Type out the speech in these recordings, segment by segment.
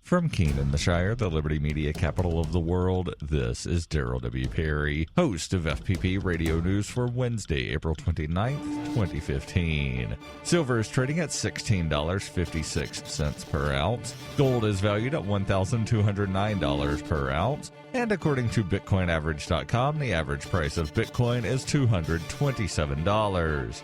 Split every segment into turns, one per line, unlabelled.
From Keene in the Shire, the Liberty Media capital of the world, this is Daryl W. Perry, host of FPP Radio News for Wednesday, April 29th, 2015. Silver is trading at $16.56 per ounce. Gold is valued at $1,209 per ounce. And according to BitcoinAverage.com, the average price of Bitcoin is $227.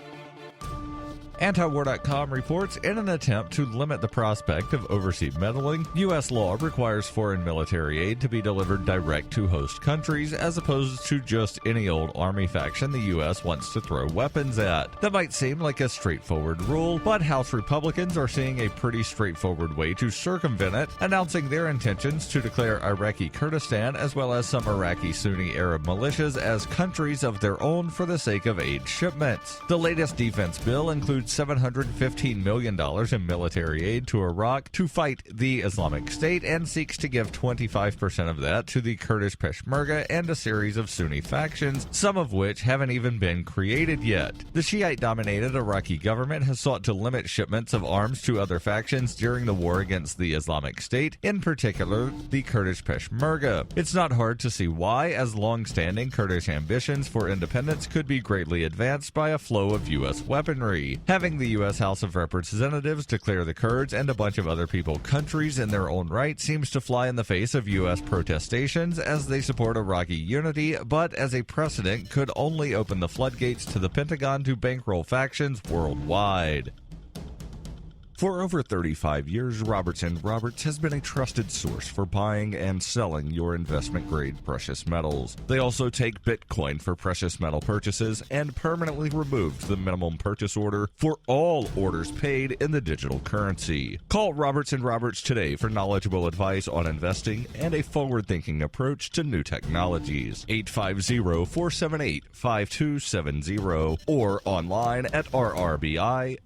Antiwar.com reports, in an attempt to limit the prospect of overseas meddling, U.S. law requires foreign military aid to be delivered direct to host countries as opposed to just any old army faction the U.S. wants to throw weapons at. That might seem like a straightforward rule, but House Republicans are seeing a pretty straightforward way to circumvent it, announcing their intentions to declare Iraqi Kurdistan as well as some Iraqi Sunni Arab militias as countries of their own for the sake of aid shipments. The latest defense bill includes $715 million in military aid to Iraq to fight the Islamic State and seeks to give 25% of that to the Kurdish Peshmerga and a series of Sunni factions, some of which haven't even been created yet. The Shiite-dominated Iraqi government has sought to limit shipments of arms to other factions during the war against the Islamic State, in particular the Kurdish Peshmerga. It's not hard to see why, as long-standing Kurdish ambitions for independence could be greatly advanced by a flow of U.S. weaponry. Having the U.S. House of Representatives declare the Kurds and a bunch of other people countries in their own right seems to fly in the face of U.S. protestations as they support Iraqi unity, but as a precedent could only open the floodgates to the Pentagon to bankroll factions worldwide. For over 35 years, Roberts & Roberts has been a trusted source for buying and selling your investment-grade precious metals. They also take Bitcoin for precious metal purchases and permanently removed the minimum purchase order for all orders paid in the digital currency. Call Roberts & Roberts today for knowledgeable advice on investing and a forward-thinking approach to new technologies. 850-478-5270 or online at rrbi.co.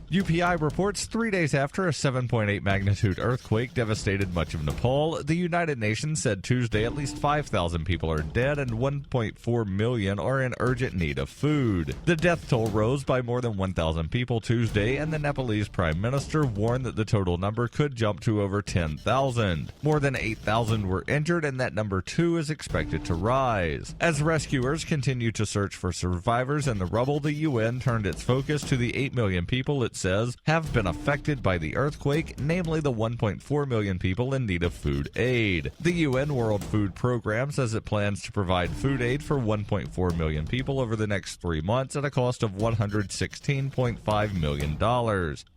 UPI reports 3 days after a 7.8 magnitude earthquake devastated much of Nepal, the United Nations said Tuesday at least 5,000 people are dead and 1.4 million are in urgent need of food. The death toll rose by more than 1,000 people Tuesday, and the Nepalese Prime Minister warned that the total number could jump to over 10,000. More than 8,000 were injured, and that number too is expected to rise. As rescuers continue to search for survivors in the rubble, the UN turned its focus to the 8 million people it says have been affected by the earthquake, namely the 1.4 million people in need of food aid. The UN World Food Program says it plans to provide food aid for 1.4 million people over the next 3 months at a cost of $116.5 million.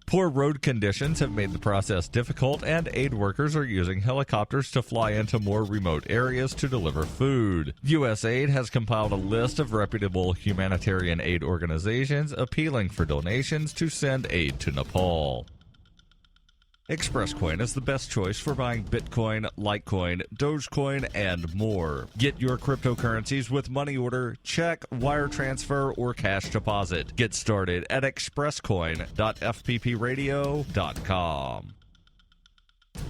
Poor road conditions have made the process difficult, and aid workers are using helicopters to fly into more remote areas to deliver food. USAID has compiled a list of reputable humanitarian aid organizations appealing for donations to send aid to Nepal. ExpressCoin is the best choice for buying Bitcoin, Litecoin, Dogecoin, and more. Get your cryptocurrencies with money order, check, wire transfer, or cash deposit. Get started at expresscoin.fppradio.com.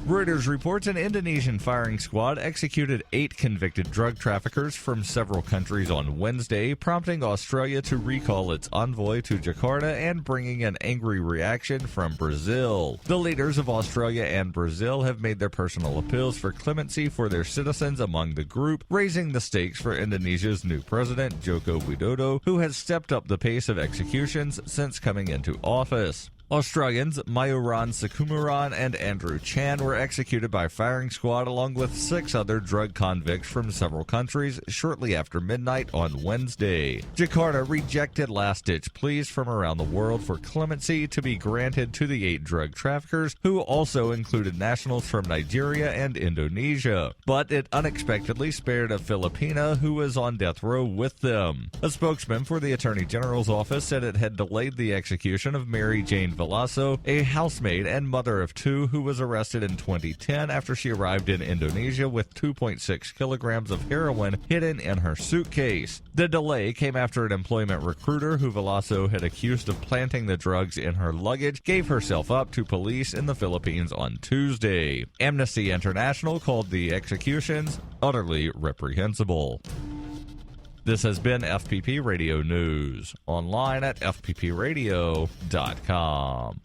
Reuters reports an Indonesian firing squad executed 8 convicted drug traffickers from several countries on Wednesday, prompting Australia to recall its envoy to Jakarta and bringing an angry reaction from Brazil. The leaders of Australia and Brazil have made their personal appeals for clemency for their citizens among the group, raising the stakes for Indonesia's new president, Joko Widodo, who has stepped up the pace of executions since coming into office. Australians Mayuran Sukumaran and Andrew Chan were executed by firing squad along with 6 other drug convicts from several countries shortly after midnight on Wednesday. Jakarta rejected last-ditch pleas from around the world for clemency to be granted to the 8 drug traffickers, who also included nationals from Nigeria and Indonesia. But it unexpectedly spared a Filipina who was on death row with them. A spokesman for the Attorney General's office said it had delayed the execution of Mary Jane Velasco, a housemaid and mother of 2 who was arrested in 2010 after she arrived in Indonesia with 2.6 kilograms of heroin hidden in her suitcase. The delay came after an employment recruiter who Velasco had accused of planting the drugs in her luggage gave herself up to police in the Philippines on Tuesday. Amnesty International called the executions utterly reprehensible. This has been FPP Radio News, online at fppradio.com.